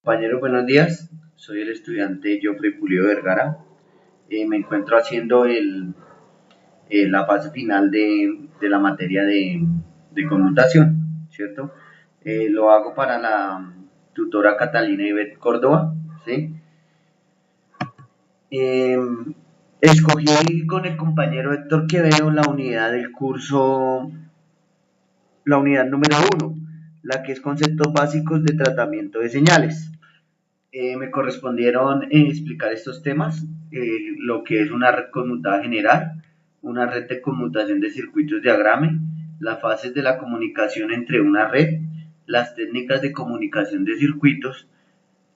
Compañeros, buenos días. Soy el estudiante Geoffrey Pulido Vergara. Me encuentro haciendo la fase final de la materia de conmutación, ¿cierto? Lo hago para la tutora Catalina Ivette Córdoba, ¿sí? Escogí con el compañero Héctor Quevedo la unidad del curso, la unidad número 1, la que es conceptos básicos de tratamiento de señales. Me correspondieron explicar estos temas, lo que es una red conmutada general, una red de conmutación de circuitos diagrame, las fases de la comunicación entre una red, las técnicas de comunicación de circuitos,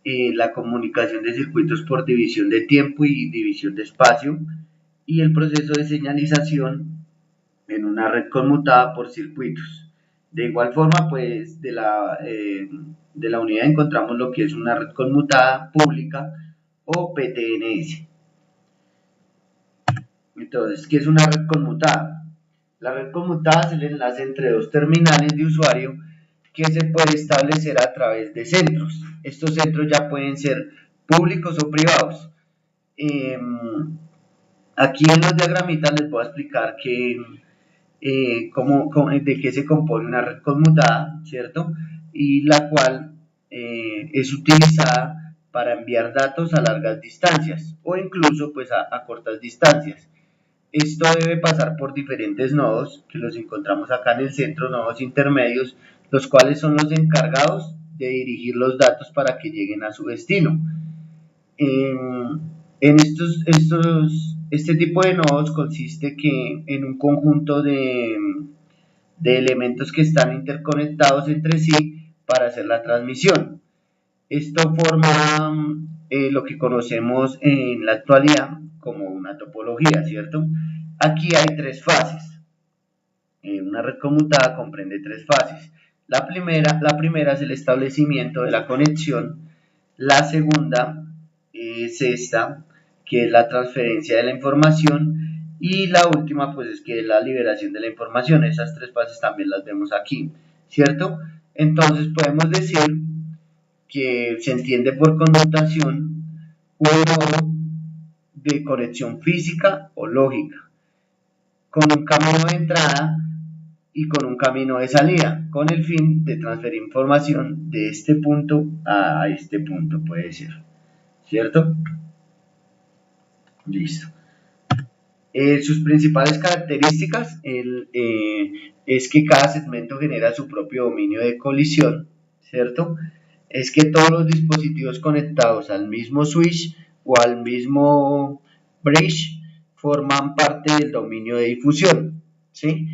la comunicación de circuitos por división de tiempo y división de espacio, y el proceso de señalización en una red conmutada por circuitos. De igual forma, pues de la unidad encontramos lo que es una red conmutada pública o PTNS. Entonces, ¿qué es una red conmutada? La red conmutada es el enlace entre dos terminales de usuario que se puede establecer a través de centros. Estos centros ya pueden ser públicos o privados. Aquí en los diagramitas les voy a explicar de qué se compone una red conmutada, ¿cierto? Y la cual es utilizada para enviar datos a largas distancias o incluso pues a cortas distancias. Esto debe pasar por diferentes nodos que los encontramos acá en el centro, nodos intermedios, los cuales son los encargados de dirigir los datos para que lleguen a su destino. Este tipo de nodos consiste en un conjunto de elementos que están interconectados entre sí para hacer la transmisión. Esto forma lo que conocemos en la actualidad como una topología, ¿cierto? Aquí hay tres fases. Una red conmutada comprende tres fases. La primera es el establecimiento de la conexión. La segunda es esta, que es la transferencia de la información, y la última pues es que es la liberación de la información. Esas tres fases también las vemos aquí, ¿cierto? Entonces podemos decir que se entiende por conmutación un nodo de conexión física o lógica, con un camino de entrada y con un camino de salida, con el fin de transferir información de este punto a este punto, puede ser, ¿cierto? Listo. Sus principales características es que cada segmento genera su propio dominio de colisión, ¿cierto? Es que todos los dispositivos conectados al mismo switch o al mismo bridge forman parte del dominio de difusión, ¿sí?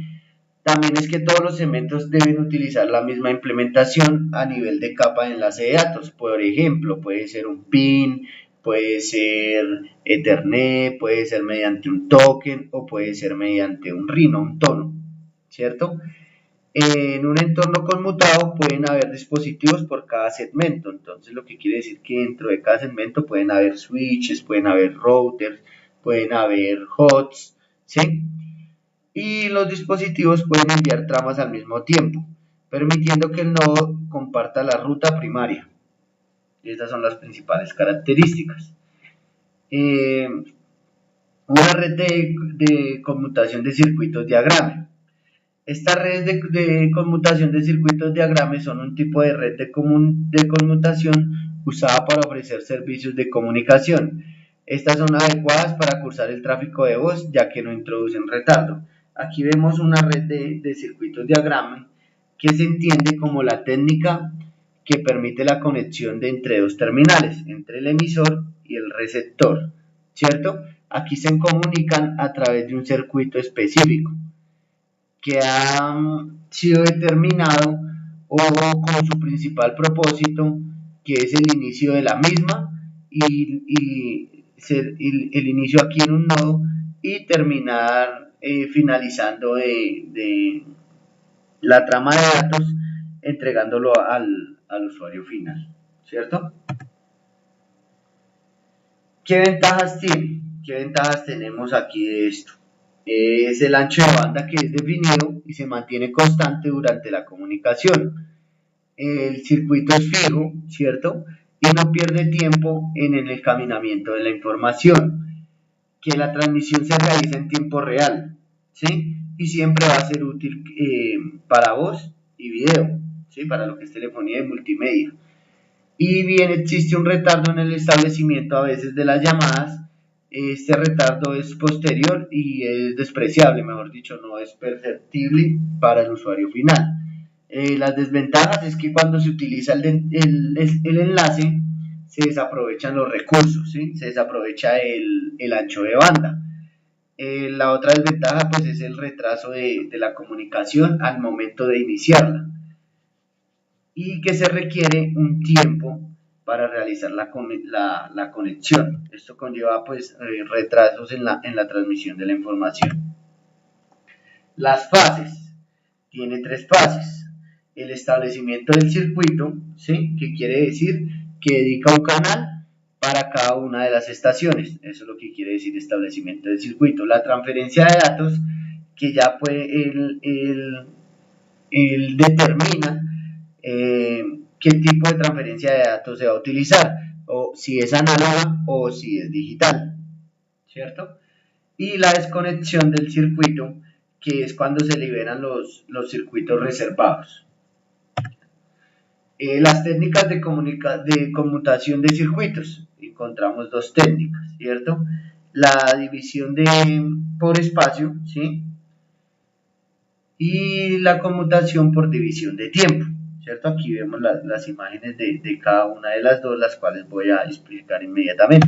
También es que todos los segmentos deben utilizar la misma implementación a nivel de capa de enlace de datos. Por ejemplo, puede ser un PIN, puede ser Ethernet, puede ser mediante un token o puede ser mediante un RINO, un tono, ¿cierto? En un entorno conmutado pueden haber dispositivos por cada segmento, entonces lo que quiere decir que dentro de cada segmento pueden haber switches, pueden haber routers, pueden haber hosts, ¿sí? Y los dispositivos pueden enviar tramas al mismo tiempo, permitiendo que el nodo comparta la ruta primaria. Estas son las principales características. Una red de conmutación de circuitos diagrama. Estas redes de conmutación de circuitos diagrama son un tipo de red de conmutación usada para ofrecer servicios de comunicación. Estas son adecuadas para cursar el tráfico de voz, ya que no introducen retardo. Aquí vemos una red de circuitos diagrama que se entiende como la técnica que permite la conexión de entre dos terminales, entre el emisor y el receptor, ¿cierto? Aquí se comunican a través de un circuito específico que ha sido determinado o con su principal propósito, que es el inicio de la misma y el inicio aquí en un nodo y terminar finalizando de la trama de datos entregándolo al usuario final, ¿cierto? ¿Qué ventajas tiene? ¿Qué ventajas tenemos aquí de esto? Es el ancho de banda que es definido y se mantiene constante durante la comunicación. El circuito es fijo, ¿cierto? y no pierde tiempo en el encaminamiento de la información, que la transmisión se realiza en tiempo real, ¿sí? Y siempre va a ser útil para voz y video, ¿sí? Para lo que es telefonía y multimedia. Y bien, existe un retardo en el establecimiento a veces de las llamadas. Este retardo es posterior y es despreciable, mejor dicho, no es perceptible para el usuario final. Las desventajas es que cuando se utiliza el enlace se desaprovechan los recursos, ¿sí? Se desaprovecha el ancho de banda. La otra desventaja pues es el retraso de la comunicación al momento de iniciarla y que se requiere un tiempo para realizar la conexión. Esto conlleva pues retrasos en la transmisión de la información. Las fases. Tiene 3 fases. El establecimiento del circuito, ¿sí? Que quiere decir que dedica un canal para cada una de las estaciones. Eso es lo que quiere decir establecimiento del circuito. La transferencia de datos, que ya pues él determina qué tipo de transferencia de datos se va a utilizar, o si es análoga o si es digital, ¿cierto? Y la desconexión del circuito, que es cuando se liberan los circuitos reservados. Las técnicas de conmutación de circuitos. Encontramos 2 técnicas, ¿cierto? La división por espacio, ¿sí? Y la conmutación por división de tiempo, ¿cierto? Aquí vemos las imágenes de cada una de las dos, las cuales voy a explicar inmediatamente.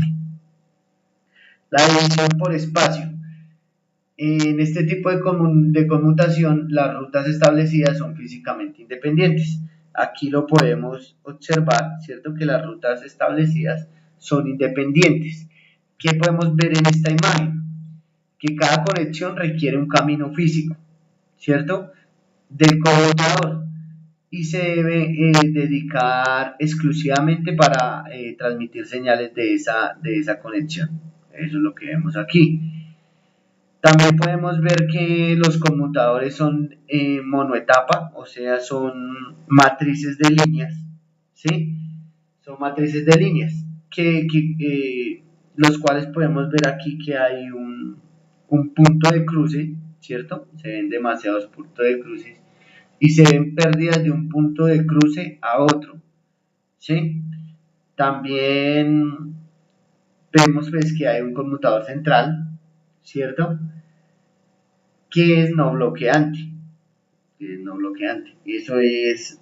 La división por espacio. En este tipo de conmutación, las rutas establecidas son físicamente independientes. Aquí lo podemos observar, ¿cierto? Que las rutas establecidas son independientes. ¿Qué podemos ver en esta imagen? Que cada conexión requiere un camino físico, ¿cierto? Del conmutador y se debe dedicar exclusivamente para transmitir señales de esa conexión. Eso es lo que vemos aquí. También podemos ver que los conmutadores son monoetapa, o sea, son matrices de líneas, ¿sí? Son matrices de líneas, los cuales podemos ver aquí que hay un punto de cruce, ¿cierto? Se ven demasiados puntos de cruce y se ven pérdidas de un punto de cruce a otro, ¿sí? También vemos pues que hay un conmutador central, ¿cierto? Que es no bloqueante, Eso es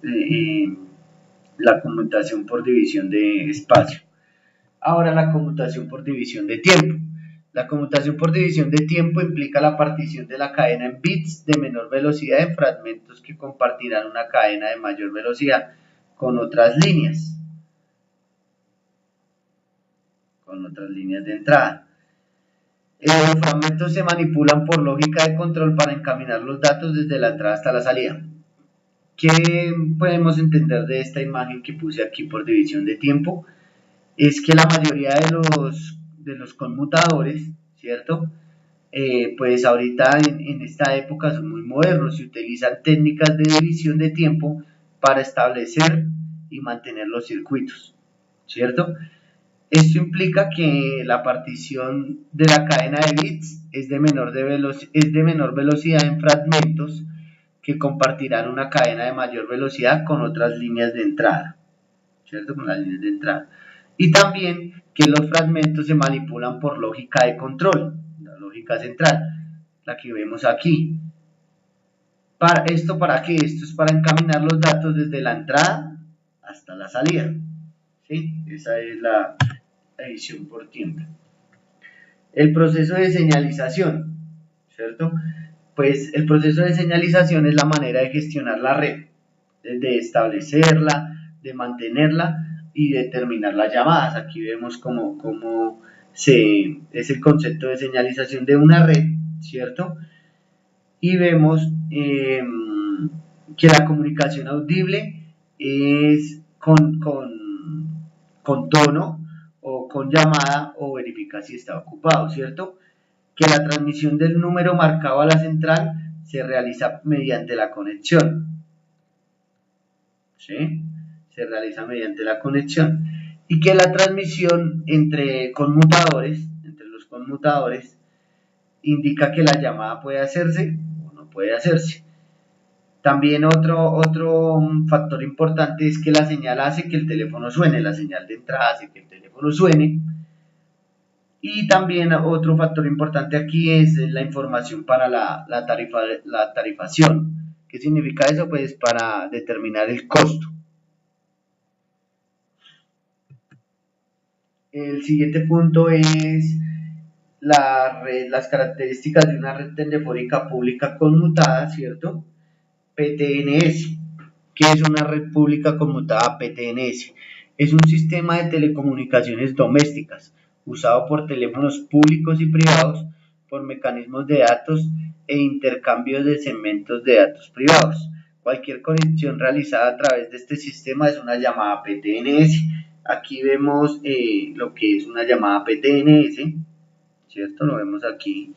la conmutación por división de espacio. Ahora la conmutación por división de tiempo. La conmutación por división de tiempo implica la partición de la cadena en bits de menor velocidad en fragmentos que compartirán una cadena de mayor velocidad con otras líneas de entrada. Los fragmentos se manipulan por lógica de control para encaminar los datos desde la entrada hasta la salida. ¿Qué podemos entender de esta imagen que puse aquí por división de tiempo? Es que la mayoría de los conmutadores, ¿cierto? Pues ahorita en esta época son muy modernos y utilizan técnicas de división de tiempo para establecer y mantener los circuitos, ¿cierto? Esto implica que la partición de la cadena de bits es de menor velocidad en fragmentos que compartirán una cadena de mayor velocidad con otras líneas de entrada, ¿cierto? Con las líneas de entrada. Y también que los fragmentos se manipulan por lógica de control, la lógica central, la que vemos aquí. ¿Para qué? Esto es para encaminar los datos desde la entrada hasta la salida, ¿sí? Esa es la división por tiempo. El proceso de señalización, ¿cierto? Pues el proceso de señalización es la manera de gestionar la red, de establecerla, de mantenerla y de terminar las llamadas. Aquí vemos cómo es el concepto de señalización de una red, ¿cierto? Y vemos que la comunicación audible es con tono o con llamada o verifica si está ocupado, ¿cierto? Que la transmisión del número marcado a la central se realiza mediante la conexión, ¿sí? Se realiza mediante la conexión y que la transmisión entre los conmutadores, indica que la llamada puede hacerse o no puede hacerse. También otro factor importante es que la señal hace que el teléfono suene, la señal de entrada hace que el teléfono suene. Y también otro factor importante aquí es la información para la tarifación. ¿Qué significa eso? Pues para determinar el costo. El siguiente punto es las características de una red telefónica pública conmutada, ¿cierto? PTNS. ¿Qué es una red pública conmutada PTNS? Es un sistema de telecomunicaciones domésticas usado por teléfonos públicos y privados por mecanismos de datos e intercambios de segmentos de datos privados. Cualquier conexión realizada a través de este sistema es una llamada PTNS. Aquí vemos lo que es una llamada PTNS, ¿cierto? Lo vemos aquí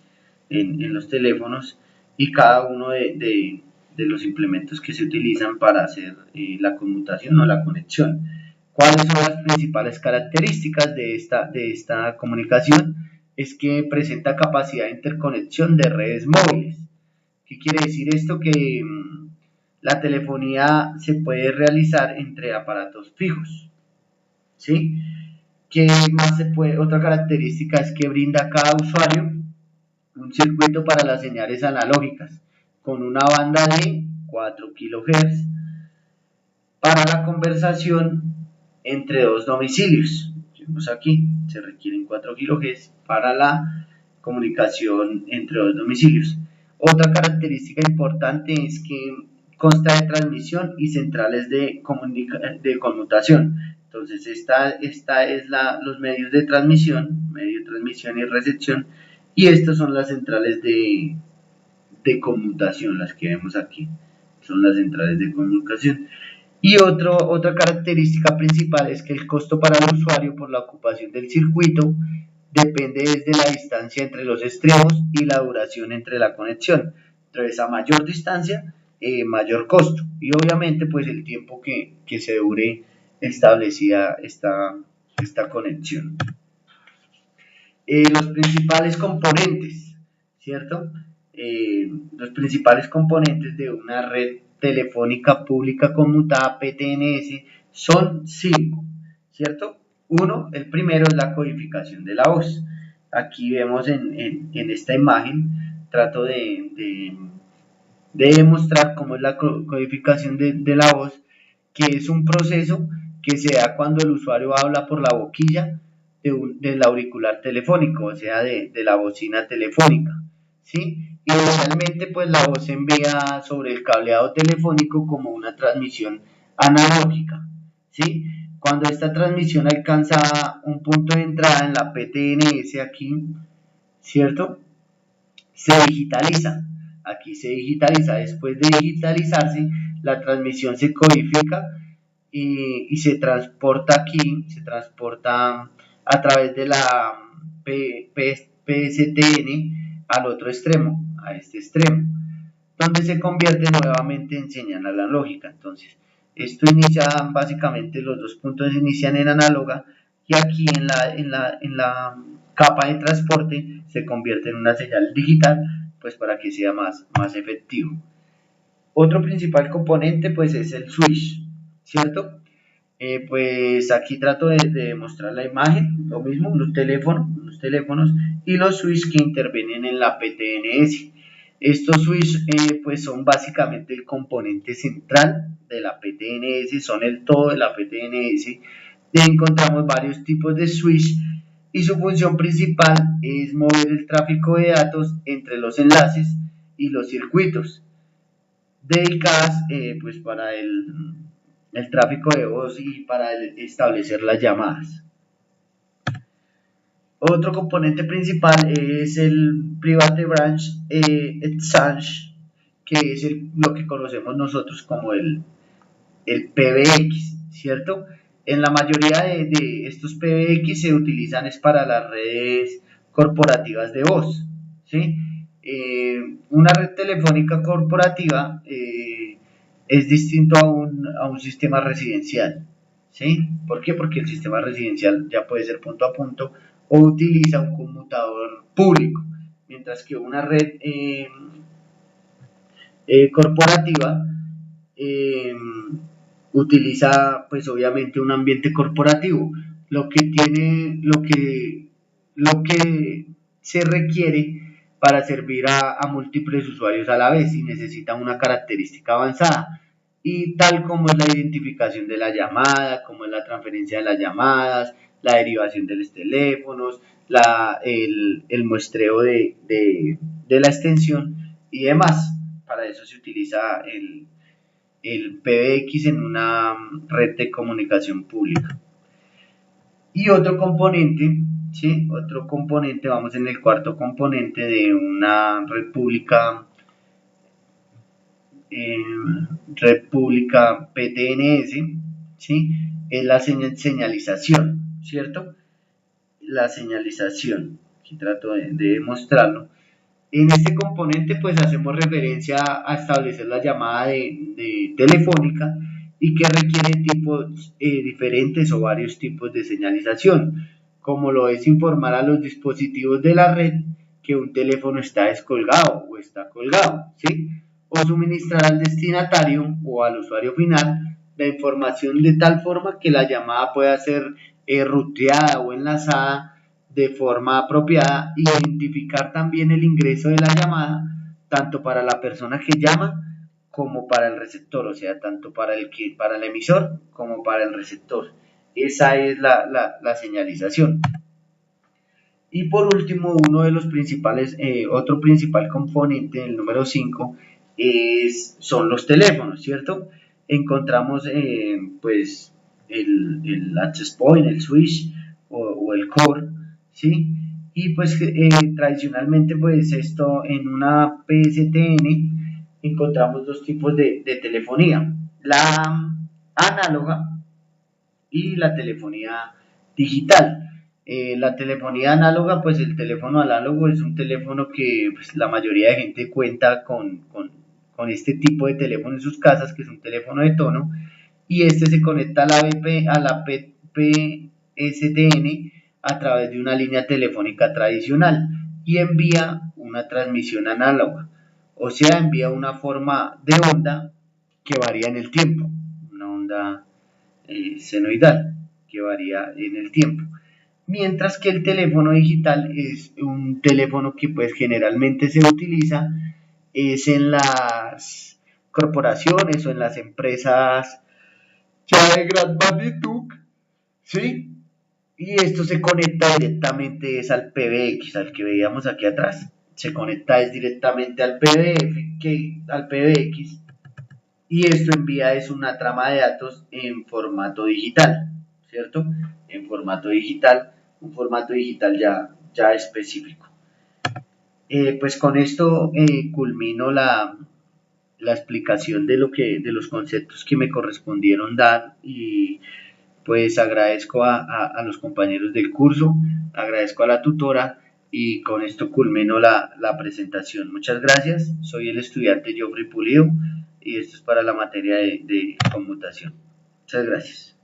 en los teléfonos y cada uno de los implementos que se utilizan para hacer la conmutación o la conexión. ¿Cuáles son las principales características de esta comunicación? Es que presenta capacidad de interconexión de redes móviles. ¿Qué quiere decir esto? Que la telefonía se puede realizar entre aparatos fijos, ¿sí? ¿Qué más se puede? Otra característica es que brinda a cada usuario un circuito para las señales analógicas con una banda de 4 kHz para la conversación entre dos domicilios. Vemos aquí, se requieren 4 kHz para la comunicación entre dos domicilios. Otra característica importante es que consta de transmisión y centrales de conmutación. Entonces, esta es los medios de transmisión, y recepción, y estas son las centrales de conmutación, las que vemos aquí, son las centrales de comunicación. Y otra característica principal es que el costo para el usuario por la ocupación del circuito depende desde la distancia entre los extremos y la duración entre la conexión. Entonces, a mayor distancia, mayor costo. Y obviamente, pues el tiempo que se dure establecida esta conexión. Los principales componentes, ¿cierto? Los principales componentes de una red telefónica pública conmutada PTNS son 5, ¿cierto? El primero es la codificación de la voz. Aquí vemos en esta imagen, trato de demostrar cómo es la codificación de la voz, que es un proceso que se da cuando el usuario habla por la boquilla del auricular telefónico, o sea, de la bocina telefónica, ¿sí? Y realmente pues la voz se envía sobre el cableado telefónico como una transmisión analógica, ¿sí? Cuando esta transmisión alcanza un punto de entrada en la PTNS aquí, ¿cierto? Se digitaliza. Aquí se digitaliza. Después de digitalizarse, la transmisión se codifica y se transporta aquí, se transporta a través de la PSTN al otro extremo, a este extremo, donde se convierte nuevamente en señal analógica. Entonces, esto inicia, básicamente los dos puntos se inician en análoga y aquí en la capa de transporte se convierte en una señal digital, pues para que sea más efectivo. Otro principal componente pues es el switch, ¿cierto? Pues aquí trato de mostrar la imagen, lo mismo, unos teléfonos y los switch que intervienen en la PTNS. Estos switch pues son básicamente el componente central de la PTNS, son el todo de la PTNS. Y encontramos varios tipos de switch y su función principal es mover el tráfico de datos entre los enlaces y los circuitos dedicadas pues para el tráfico de voz y para establecer las llamadas. Otro componente principal es el Private Branch Exchange, que es lo que conocemos nosotros como el PBX, ¿cierto? En la mayoría de estos PBX se utilizan es para las redes corporativas de voz, ¿sí? Una red telefónica corporativa es distinto a un sistema residencial, ¿sí? ¿Por qué? Porque el sistema residencial ya puede ser punto a punto o utiliza un conmutador público, mientras que una red corporativa eh, utiliza pues obviamente un ambiente corporativo, lo que tiene, lo que se requiere para servir a múltiples usuarios a la vez y necesita una característica avanzada. Y tal como es la identificación de la llamada, como es la transferencia de las llamadas, la derivación de los teléfonos, el muestreo de la extensión y demás. Para eso se utiliza el PBX en una red de comunicación pública. Y otro componente, ¿sí? Otro componente, vamos en el cuarto componente de una red pública, red pública PTNS, ¿sí? Es la señalización, ¿cierto? La señalización, aquí trato de mostrarlo. En este componente pues hacemos referencia a establecer la llamada de telefónica y que requiere tipos diferentes o varios tipos de señalización, como lo es informar a los dispositivos de la red que un teléfono está descolgado o está colgado, ¿sí? O suministrar al destinatario o al usuario final la información de tal forma que la llamada pueda ser ruteada o enlazada de forma apropiada, identificar también el ingreso de la llamada, tanto para la persona que llama como para el receptor, o sea, tanto para para el emisor como para el receptor. Esa es la señalización. Y por último, uno de los principales, otro principal componente, el número 5, son los teléfonos, ¿cierto? Encontramos pues el access point, el switch o el core, ¿sí? Y pues tradicionalmente pues esto en una PSTN encontramos dos tipos de telefonía, la análoga y la telefonía digital. La telefonía análoga, pues el teléfono análogo es un teléfono que pues, la mayoría de gente cuenta con este tipo de teléfono en sus casas, que es un teléfono de tono, y este se conecta a la PSTN a través de una línea telefónica tradicional y envía una transmisión análoga, o sea, envía una forma de onda que varía en el tiempo, una onda senoidal que varía en el tiempo. Mientras que el teléfono digital es un teléfono que pues generalmente se utiliza es en las corporaciones o en las empresas ya de gran magnitud, ¿sí? Y esto se conecta directamente es al PBX, al que veíamos aquí atrás. Se conecta es directamente al al PBX y esto envía es una trama de datos en formato digital, ¿cierto? En formato digital, un formato digital ya específico. Pues con esto culmino la explicación de los conceptos que me correspondieron dar y pues agradezco a los compañeros del curso, agradezco a la tutora y con esto culmino la presentación. Muchas gracias, soy el estudiante Geoffrey Pulido y esto es para la materia de conmutación. Muchas gracias.